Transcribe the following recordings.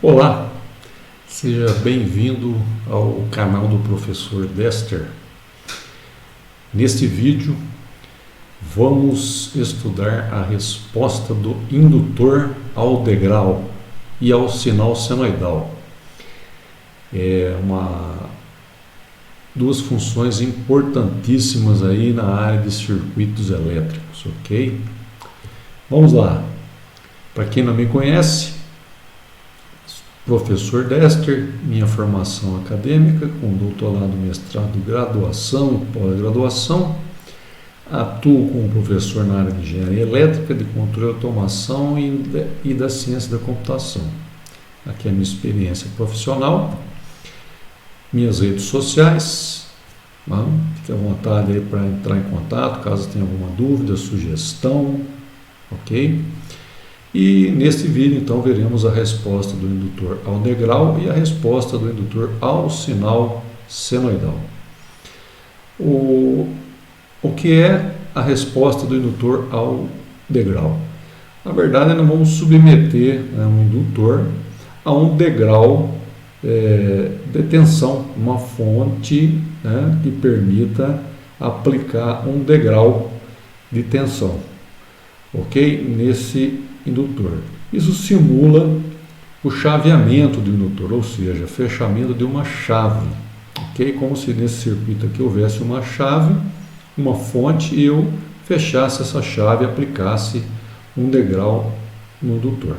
Olá, seja bem-vindo ao canal do Professor Dester. Neste vídeo vamos estudar a resposta do indutor ao degrau e ao sinal senoidal. Duas funções importantíssimas aí na área de circuitos elétricos, ok? Vamos lá. Para quem não me conhece, Professor Dester, minha formação acadêmica com doutorado, mestrado, graduação e pós-graduação. Atuo como professor na área de engenharia elétrica, de controle e automação e da ciência da computação. Aqui é a minha experiência profissional. Minhas redes sociais. Fique à vontade aí para entrar em contato, caso tenha alguma dúvida, sugestão, ok? E neste vídeo, então, veremos a resposta do indutor ao degrau e a resposta do indutor ao sinal senoidal. O que é a resposta do indutor ao degrau? Na verdade, nós vamos submeter um indutor a um degrau de tensão, uma fonte que permita aplicar um degrau de tensão, ok? Nesse indutor. Isso simula o chaveamento do indutor, ou seja, fechamento de uma chave, ok? Como se nesse circuito aqui houvesse uma chave, uma fonte, e eu fechasse essa chave e aplicasse um degrau no indutor.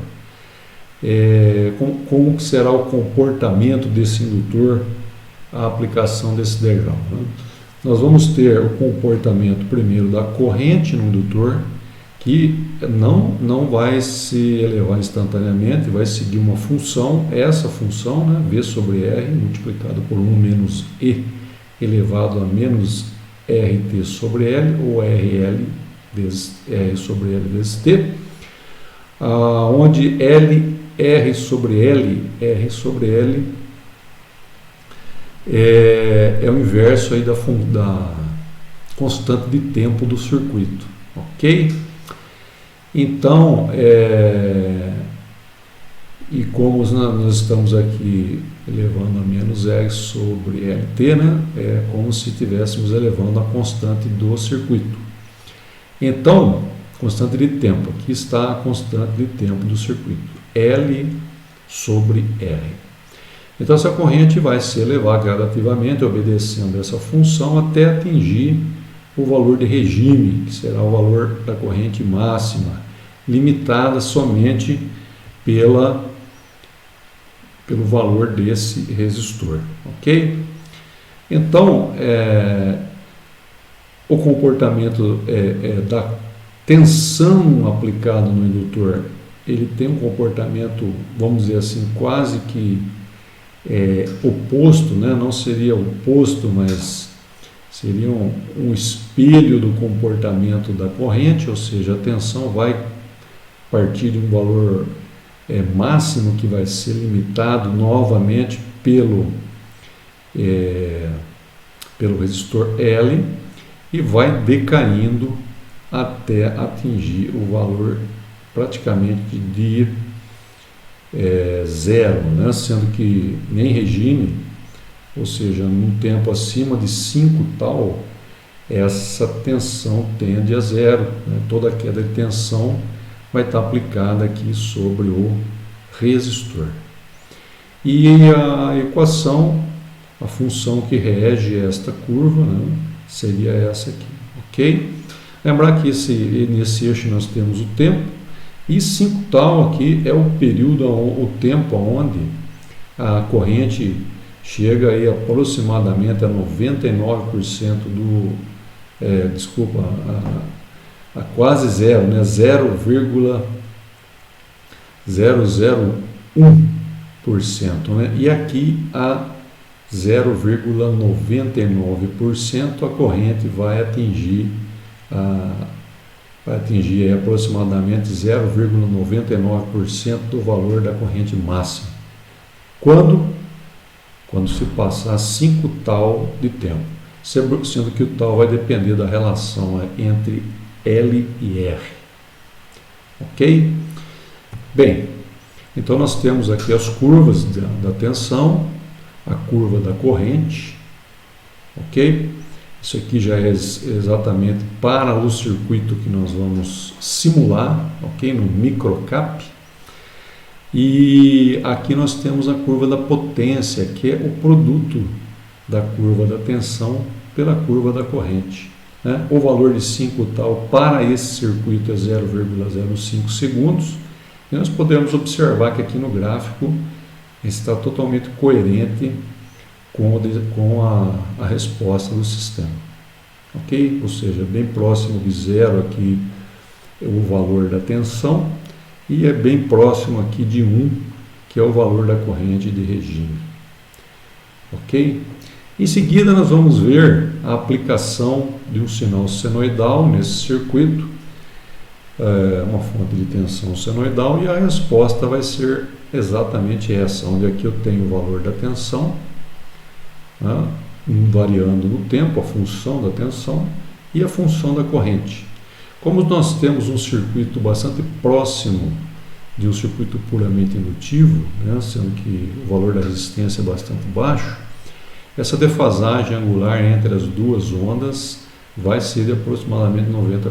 Como que será o comportamento desse indutor, a aplicação desse degrau? Nós vamos ter o comportamento primeiro da corrente no indutor, que não vai se elevar instantaneamente, vai seguir uma função, essa função, V sobre R, multiplicado por 1 menos E elevado a menos RT sobre L, ou RL vezes R sobre L vezes T, onde R sobre L é o inverso aí da constante de tempo do circuito, ok? Então, e como nós estamos aqui elevando a menos R sobre LT, é como se estivéssemos elevando a constante do circuito. Então, constante de tempo, aqui está a constante de tempo do circuito, L sobre R. Então, essa corrente vai se elevar gradativamente, obedecendo essa função, até atingir o valor de regime, que será o valor da corrente máxima, limitada somente pelo valor desse resistor, ok? Então, o comportamento da tensão aplicada no indutor, ele tem um comportamento, vamos dizer assim, quase que oposto, não seria oposto, mas seria um espelho do comportamento da corrente, ou seja, a tensão vai partir de um valor máximo que vai ser limitado novamente pelo resistor L e vai decaindo até atingir o valor praticamente de zero, sendo que nem regime, ou seja, num tempo acima de 5 tal, essa tensão tende a zero, toda a queda de tensão vai estar aplicada aqui sobre o resistor. E a equação, a função que rege esta curva, seria essa aqui, ok? Lembrar que nesse eixo nós temos o tempo, e 5 tal aqui é o período, o tempo onde a corrente chega aí aproximadamente a 99% a quase zero, 0,001%, e aqui a 0,99% a corrente vai atingir aproximadamente 0,99% do valor da corrente máxima. Quando se passar 5 tal de tempo, sendo que o tal vai depender da relação entre L e R. Ok? Bem, Então nós temos aqui as curvas da tensão, a curva da corrente, ok? Isso aqui já é exatamente para o circuito que nós vamos simular, ok? No microcap. E aqui nós temos a curva da potência, que é o produto da curva da tensão pela curva da corrente, né? O valor de 5 tal para esse circuito é 0,05 segundos. E nós podemos observar que aqui no gráfico está totalmente coerente com a resposta do sistema, ok? Ou seja, bem próximo de zero aqui é o valor da tensão e é bem próximo aqui de 1, que é o valor da corrente de regime, ok? Em seguida nós vamos ver a aplicação de um sinal senoidal nesse circuito, uma fonte de tensão senoidal, e a resposta vai ser exatamente essa, onde aqui eu tenho o valor da tensão, né, variando no tempo, a função da tensão e a função da corrente. Como nós temos um circuito bastante próximo de um circuito puramente indutivo, né, sendo que o valor da resistência é bastante baixo, essa defasagem angular entre as duas ondas vai ser de aproximadamente 90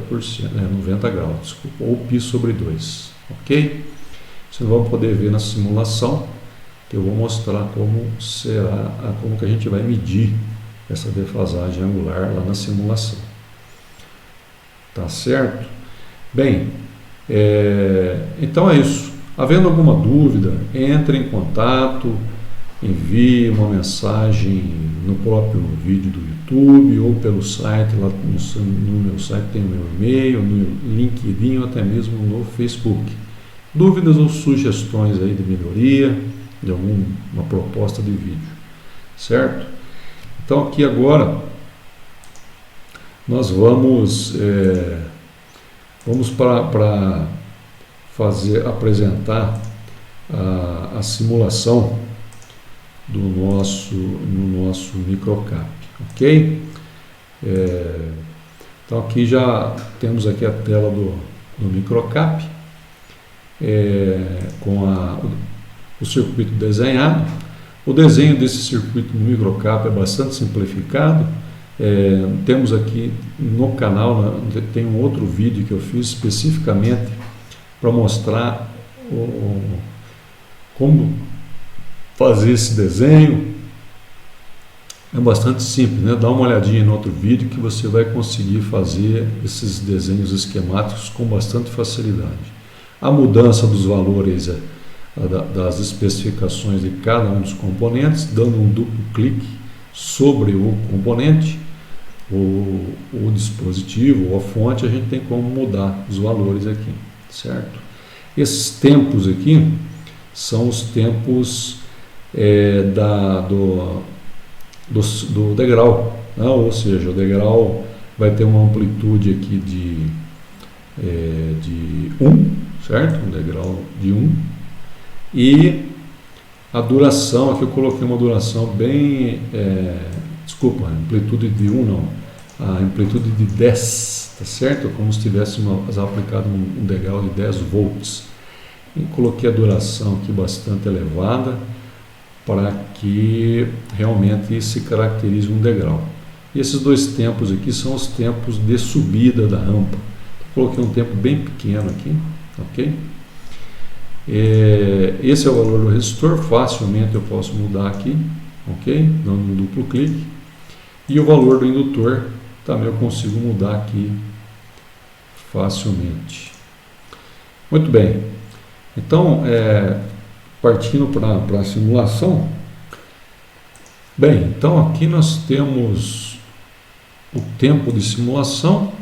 graus, desculpa, ou π sobre 2, ok? Vocês vão poder ver na simulação, que eu vou mostrar como que a gente vai medir essa defasagem angular lá na simulação. Tá certo? Bem, então é isso. Havendo alguma dúvida, entre em contato, envie uma mensagem no próprio vídeo do YouTube ou pelo site, lá no meu site tem o meu e-mail, no LinkedIn ou até mesmo no Facebook. Dúvidas ou sugestões aí de melhoria, de alguma proposta de vídeo, certo? Então aqui agora nós vamos para apresentar a simulação no nosso microcap, ok? Então aqui já temos aqui a tela do microcap, com o circuito desenhado. O desenho desse circuito no microcap é bastante simplificado. Temos aqui no canal, tem um outro vídeo que eu fiz especificamente para mostrar como fazer esse desenho. É bastante simples, né? Dá uma olhadinha no outro vídeo que você vai conseguir fazer esses desenhos esquemáticos com bastante facilidade. A mudança dos valores das especificações de cada um dos componentes, dando um duplo clique sobre o componente, o dispositivo ou a fonte, a gente tem como mudar os valores aqui, certo? Esses tempos aqui são os tempos do degrau, né? Ou seja, o degrau vai ter uma amplitude aqui de 1, certo? Um degrau de 1, e a duração, aqui eu coloquei uma duração bem, desculpa, a amplitude de 1 não, a amplitude de 10, tá certo? Como se tivéssemos aplicado um degrau de 10 volts. E coloquei a duração aqui bastante elevada, para que realmente se caracterize um degrau. E esses dois tempos aqui são os tempos de subida da rampa. Coloquei um tempo bem pequeno aqui, ok? Esse é o valor do resistor, facilmente eu posso mudar aqui, ok? Dando um duplo clique. E o valor do indutor também eu consigo mudar aqui facilmente. Muito bem. Então, partindo para a simulação. Bem, então aqui nós temos o tempo de simulação.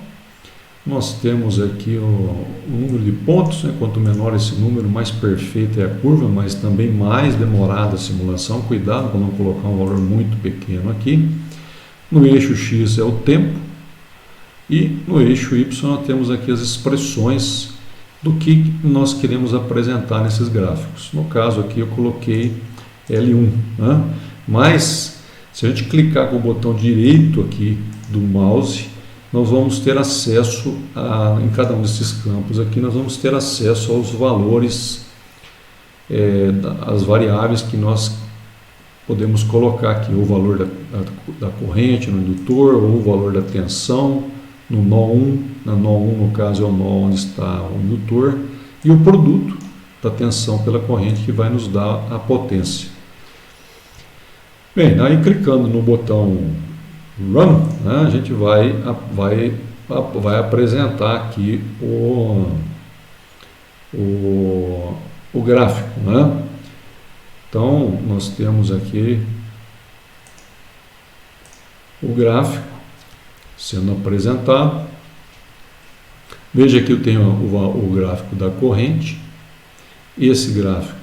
Nós temos aqui o número de pontos, né? Quanto menor esse número, mais perfeita é a curva, mas também mais demorada a simulação. Cuidado para não colocar um valor muito pequeno aqui. No eixo X é o tempo, e no eixo Y nós temos aqui as expressões do que nós queremos apresentar nesses gráficos. No caso aqui eu coloquei L1, né? Mas se a gente clicar com o botão direito aqui do mouse, nós vamos ter acesso em cada um desses campos aqui, nós vamos ter acesso aos valores as variáveis que nós podemos colocar aqui, o valor da corrente no indutor, ou o valor da tensão no nó 1, na nó 1 no caso é o nó onde está o indutor, e o produto da tensão pela corrente que vai nos dar a potência. Bem, aí clicando no botão Run, né, a gente vai apresentar aqui o gráfico, né? Então, nós temos aqui o gráfico sendo apresentado. Veja que eu tenho o gráfico da corrente. Esse gráfico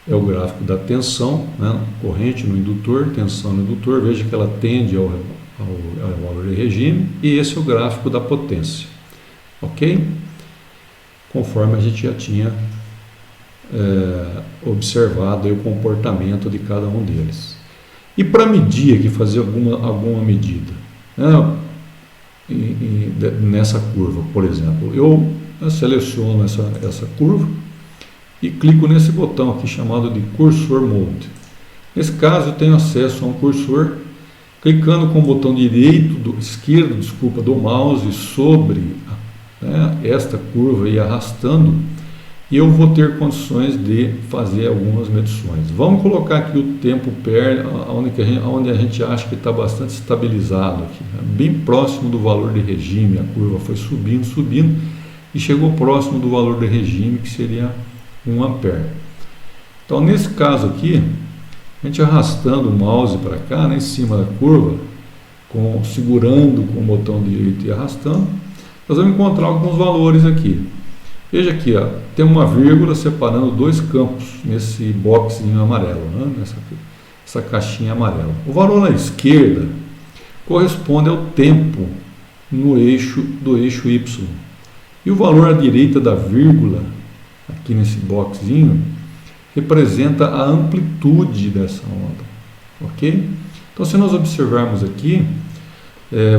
é o gráfico da tensão, né? Corrente no indutor, tensão no indutor. Veja que ela tende ao valor de regime. E esse é o gráfico da potência. Ok? Conforme a gente já tinha observado aí o comportamento de cada um deles. E para medir aqui, fazer alguma medida, né, nessa curva, por exemplo, eu seleciono essa curva e clico nesse botão aqui chamado de Cursor Mode. Nesse caso eu tenho acesso a um cursor, clicando com o botão esquerdo do mouse sobre, né, esta curva e arrastando, e eu vou ter condições de fazer algumas medições. Vamos colocar aqui o tempo PER, onde a gente acha que está bastante estabilizado aqui, né? Bem próximo do valor de regime. A curva foi subindo e chegou próximo do valor de regime, que seria 1 ampere. Então, nesse caso aqui, a gente arrastando o mouse para cá, né, em cima da curva, segurando com o botão direito e arrastando, nós vamos encontrar alguns valores aqui. Veja aqui, ó, tem uma vírgula separando dois campos nesse boxinho amarelo, né? Essa caixinha amarela. O valor na esquerda corresponde ao tempo do eixo Y. E o valor à direita da vírgula, aqui nesse boxinho, representa a amplitude dessa onda. Ok? Então, se nós observarmos aqui,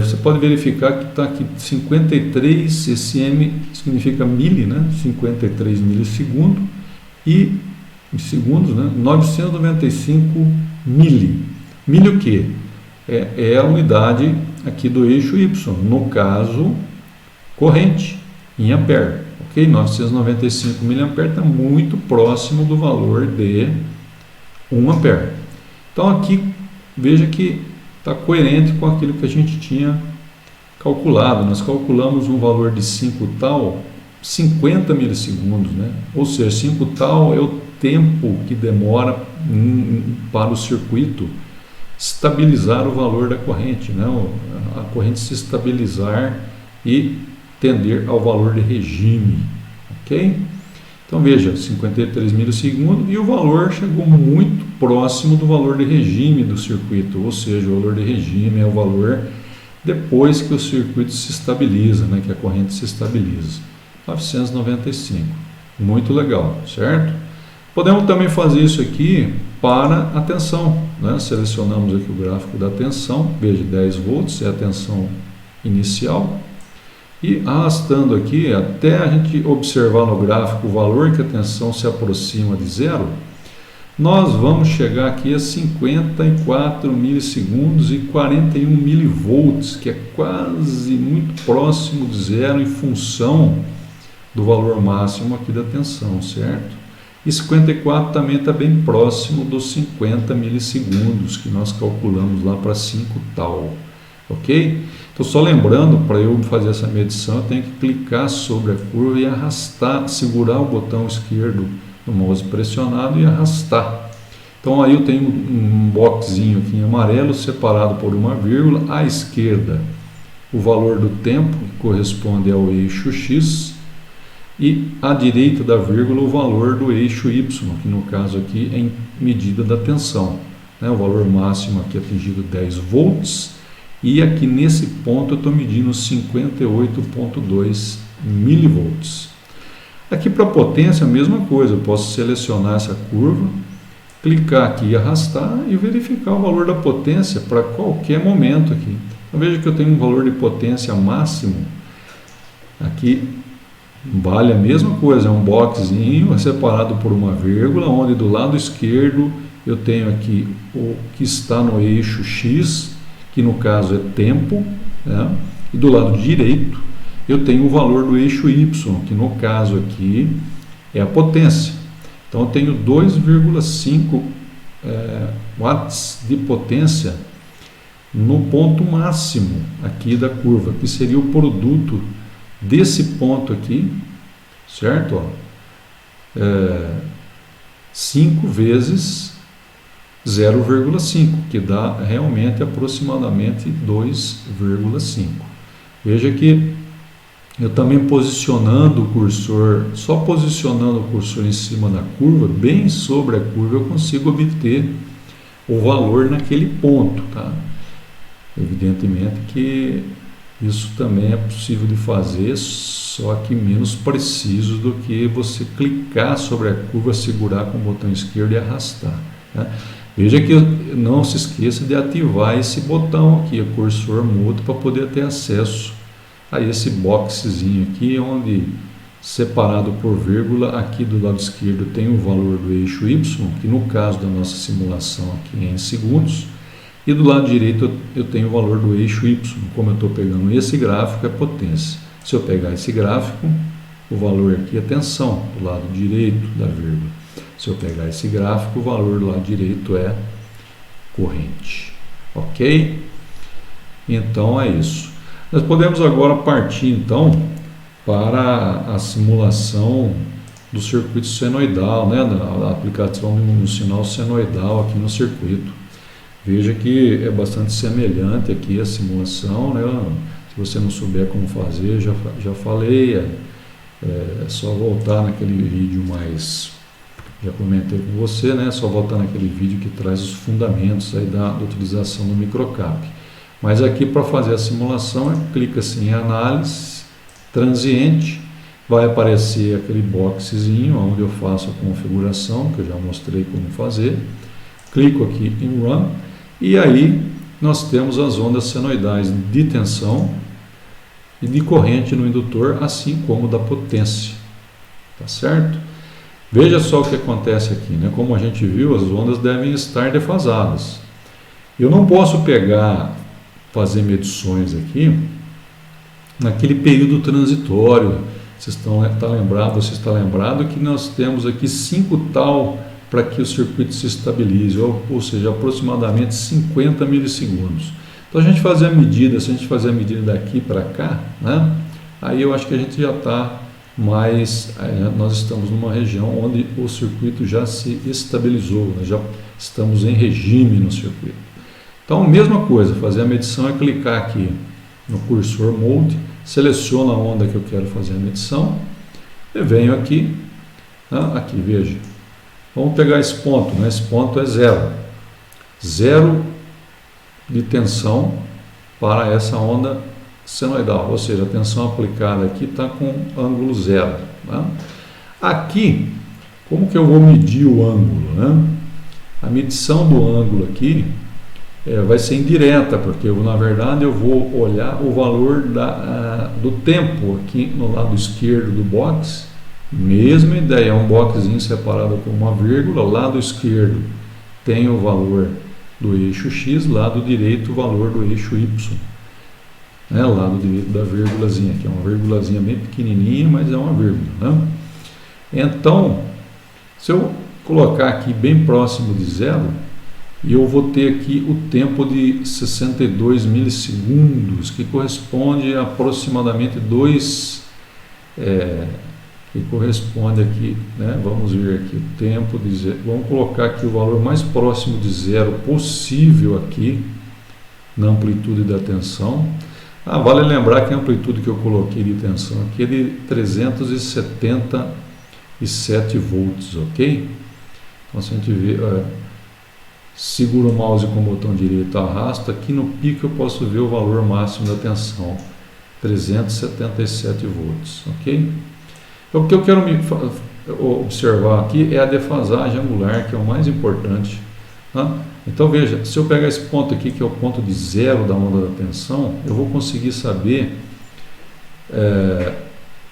você pode verificar que está aqui 53, esse M significa mili, né? 53 milissegundos, e em segundos, né? 995 mili. Mili o quê? É a unidade aqui do eixo Y, no caso, corrente, em ampere. Ok? 995 miliampere está muito próximo do valor de 1 ampere. Então aqui, veja que está coerente com aquilo que a gente tinha calculado. Nós calculamos um valor de 5 tal, 50 milissegundos, né? Ou seja, 5 tal é o tempo que demora para o circuito estabilizar o valor da corrente, né? A corrente se estabilizar e tender ao valor de regime. Ok? Então veja, 53 milissegundos, e o valor chegou muito próximo do valor de regime do circuito, ou seja, o valor de regime é o valor depois que o circuito se estabiliza, né, que a corrente se estabiliza. 995. Muito legal, certo? Podemos também fazer isso aqui para a tensão, né? Selecionamos aqui o gráfico da tensão, veja, 10 volts é a tensão inicial. E arrastando aqui, até a gente observar no gráfico o valor que a tensão se aproxima de zero, nós vamos chegar aqui a 54 milissegundos e 41 milivolts, que é quase muito próximo de zero em função do valor máximo aqui da tensão, certo? E 54 também está bem próximo dos 50 milissegundos que nós calculamos lá para 5 tal. Ok? Então, só lembrando, para eu fazer essa medição, eu tenho que clicar sobre a curva e arrastar, segurar o botão esquerdo do mouse pressionado e arrastar. Então, aí eu tenho um boxinho aqui em amarelo, separado por uma vírgula. À esquerda, o valor do tempo, que corresponde ao eixo X, e à direita da vírgula, o valor do eixo Y, que no caso aqui é em medida da tensão, né? O valor máximo aqui atingido 10 volts, e aqui nesse ponto eu estou medindo 58,2 milivolts. Aqui para a potência a mesma coisa, eu posso selecionar essa curva, clicar aqui e arrastar e verificar o valor da potência para qualquer momento aqui. Então veja que eu tenho um valor de potência máximo aqui vale a mesma coisa, é um boxzinho separado por uma vírgula, onde do lado esquerdo eu tenho aqui o que está no eixo X, que no caso é tempo, né? E do lado direito eu tenho o valor do eixo Y, que no caso aqui é a potência. Então eu tenho 2,5 watts de potência no ponto máximo aqui da curva, que seria o produto desse ponto aqui, certo? 5 vezes 0,5, que dá realmente aproximadamente 2,5. Veja que eu também posicionando o cursor, só posicionando o cursor em cima da curva, bem sobre a curva, eu consigo obter o valor naquele ponto, tá? Evidentemente que isso também é possível de fazer, só que menos preciso do que você clicar sobre a curva, segurar com o botão esquerdo e arrastar, tá? Veja que não se esqueça de ativar esse botão aqui, o cursor mudo, para poder ter acesso a esse boxezinho aqui, onde separado por vírgula, aqui do lado esquerdo tem o valor do eixo Y, que no caso da nossa simulação aqui é em segundos, e do lado direito eu tenho o valor do eixo Y. Como eu estou pegando esse gráfico, é potência. Se eu pegar esse gráfico, o valor aqui é tensão, do lado direito da vírgula. Se eu pegar esse gráfico, o valor do lado direito é corrente. Ok? Então é isso. Nós podemos agora partir então para a simulação do circuito senoidal, né? Da aplicação de um sinal senoidal aqui no circuito. Veja que é bastante semelhante aqui a simulação, né? Se você não souber como fazer, já falei, é só voltar naquele vídeo já comentei com você, né? É só voltar naquele vídeo que traz os fundamentos aí da utilização do microcap. Mas aqui para fazer a simulação, clica assim em análise, transiente, vai aparecer aquele boxezinho onde eu faço a configuração, que eu já mostrei como fazer. Clico aqui em Run. E aí nós temos as ondas senoidais de tensão e de corrente no indutor, assim como da potência, tá certo? Veja só o que acontece aqui, né? Como a gente viu, as ondas devem estar defasadas. Eu não posso fazer medições aqui naquele período transitório. Você está lembrado que nós temos aqui 5 tal para que o circuito se estabilize, ou seja, aproximadamente 50 milissegundos. Então a gente fazer a medida, se a gente fazer a medida daqui para cá, né, aí eu acho que a gente já está nós estamos numa região onde o circuito já se estabilizou, nós já estamos em regime no circuito. Então, mesma coisa, fazer a medição é clicar aqui no cursor Mode, seleciono a onda que eu quero fazer a medição, e venho aqui, né, aqui, veja. Vamos pegar esse ponto, né? Esse ponto é 0. 0 de tensão para essa onda senoidal, ou seja, a tensão aplicada aqui está com ângulo 0. Né? Aqui, como que eu vou medir o ângulo? Né? A medição do ângulo aqui vai ser indireta, porque na verdade eu vou olhar o valor do tempo aqui no lado esquerdo do box. Mesma ideia, é um boxzinho separado com uma vírgula, lado esquerdo tem o valor do eixo X, lado direito o valor do eixo Y. Lado direito da vírgulazinha, que é uma vírgulazinha bem pequenininha, mas é uma vírgula. Né? Então, se eu colocar aqui bem próximo de 0, eu vou ter aqui o tempo de 62 milissegundos, que corresponde a aproximadamente 2... que corresponde aqui, né? Vamos ver aqui o tempo de 0, vamos colocar aqui o valor mais próximo de 0 possível aqui, na amplitude da tensão. Vale lembrar que a amplitude que eu coloquei de tensão aqui é de 377 volts, ok? Então se a gente vê, segura o mouse com o botão direito, arrasta, aqui no pico eu posso ver o valor máximo da tensão, 377 volts, ok? Então, o que eu quero observar aqui é a defasagem angular, que é o mais importante. Tá? Então veja, se eu pegar esse ponto aqui, que é o ponto de 0 da onda da tensão, eu vou conseguir saber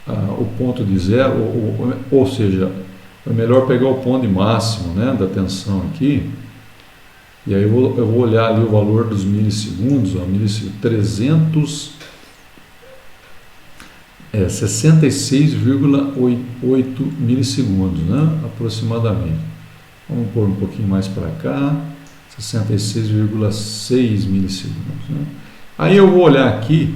o ponto de zero, ou seja, é melhor pegar o ponto de máximo, né, da tensão aqui, e aí eu vou olhar ali o valor dos milissegundos, 66,8 milissegundos, né, aproximadamente. Vamos pôr um pouquinho mais para cá, 66,6 milissegundos. Né? Aí eu vou olhar aqui,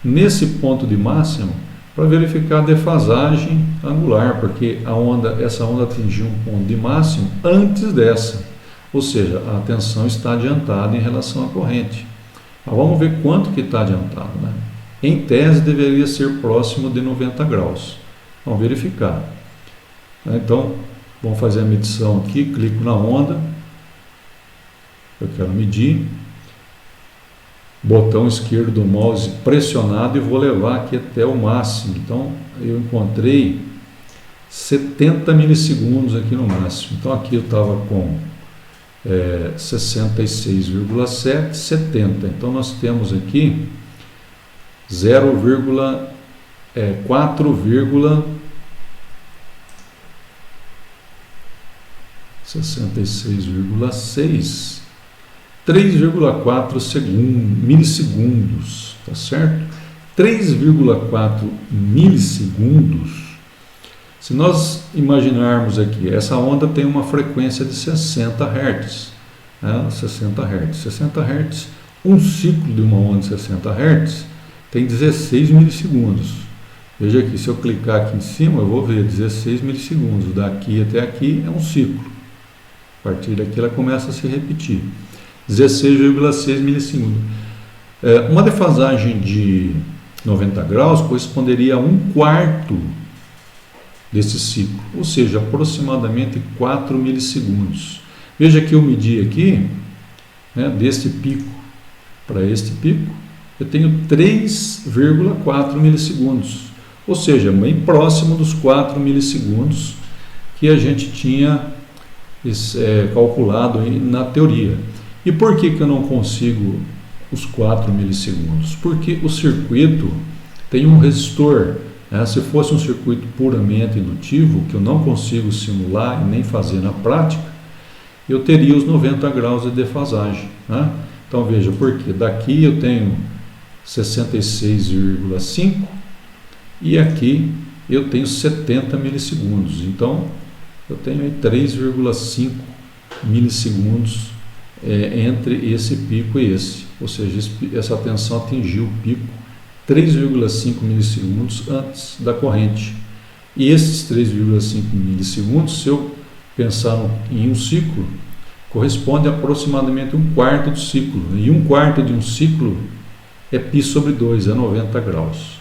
nesse ponto de máximo, para verificar a defasagem angular, porque essa onda atingiu um ponto de máximo antes dessa, ou seja, a tensão está adiantada em relação à corrente. Mas vamos ver quanto que está adiantado. Né? Em tese, deveria ser próximo de 90 graus. Vamos verificar. Então, vamos fazer a medição aqui, clico na onda, eu quero medir, botão esquerdo do mouse pressionado e vou levar aqui até o máximo. Então eu encontrei 70 milissegundos aqui no máximo. Então aqui eu estava com 66,7, 70. Então nós temos aqui 66,6, 3,4 milissegundos, tá certo? 3,4 milissegundos. Se nós imaginarmos aqui, essa onda tem uma frequência de 60 Hz, né? 60 Hz. 60 Hz, um ciclo de uma onda de 60 Hz tem 16 milissegundos. Veja aqui, se eu clicar aqui em cima, eu vou ver 16 milissegundos. Daqui até aqui é um ciclo. A partir daqui ela começa a se repetir. 16,6 milissegundos. Uma defasagem de 90 graus corresponderia a 1/4 desse ciclo, ou seja, aproximadamente 4 milissegundos. Veja que eu medi aqui, né, deste pico para este pico, eu tenho 3,4 milissegundos, ou seja, bem próximo dos 4 milissegundos que a gente tinha calculado aí na teoria. E por que eu não consigo os 4 milissegundos? Porque o circuito tem um resistor. Né? Se fosse um circuito puramente indutivo, que eu não consigo simular e nem fazer na prática, eu teria os 90 graus de defasagem. Né? Então veja, porque daqui eu tenho 66,5 e aqui eu tenho 70 milissegundos. Então eu tenho aí 3,5 milissegundos entre esse pico e esse, ou seja, essa tensão atingiu o pico 3,5 milissegundos antes da corrente. E esses 3,5 milissegundos, se eu pensar em um ciclo, corresponde a aproximadamente 1/4 do ciclo. E 1/4 de um ciclo é π sobre 2, é 90 graus.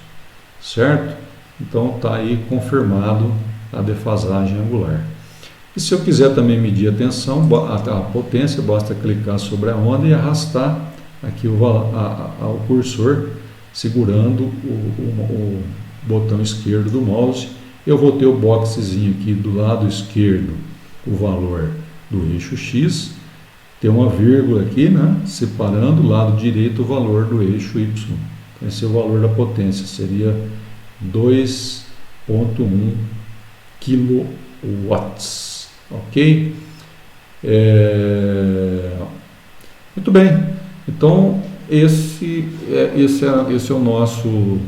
Certo? Então está aí confirmado a defasagem angular. E se eu quiser também medir a tensão, a potência, basta clicar sobre a onda e arrastar aqui o cursor, segurando o botão esquerdo do mouse. Eu vou ter o boxezinho aqui do lado esquerdo, o valor do eixo X, tem uma vírgula aqui, né, separando o lado direito o valor do eixo Y. Então, esse é o valor da potência, seria 2,1 kW. Ok? Muito bem. Então, esse é o nosso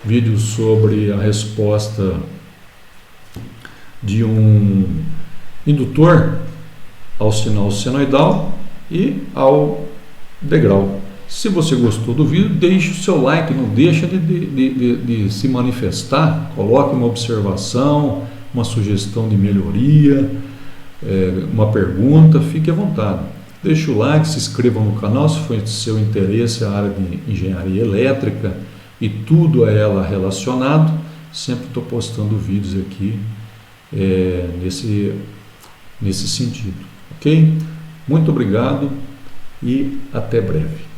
vídeo sobre a resposta de um indutor ao sinal senoidal e ao degrau. Se você gostou do vídeo, deixe o seu like, não deixa de se manifestar, coloque uma observação, uma sugestão de melhoria, uma pergunta, fique à vontade. Deixe o like, se inscreva no canal se for de seu interesse a área de engenharia elétrica e tudo a ela relacionado. Sempre estou postando vídeos aqui nesse sentido. Ok? Muito obrigado e até breve.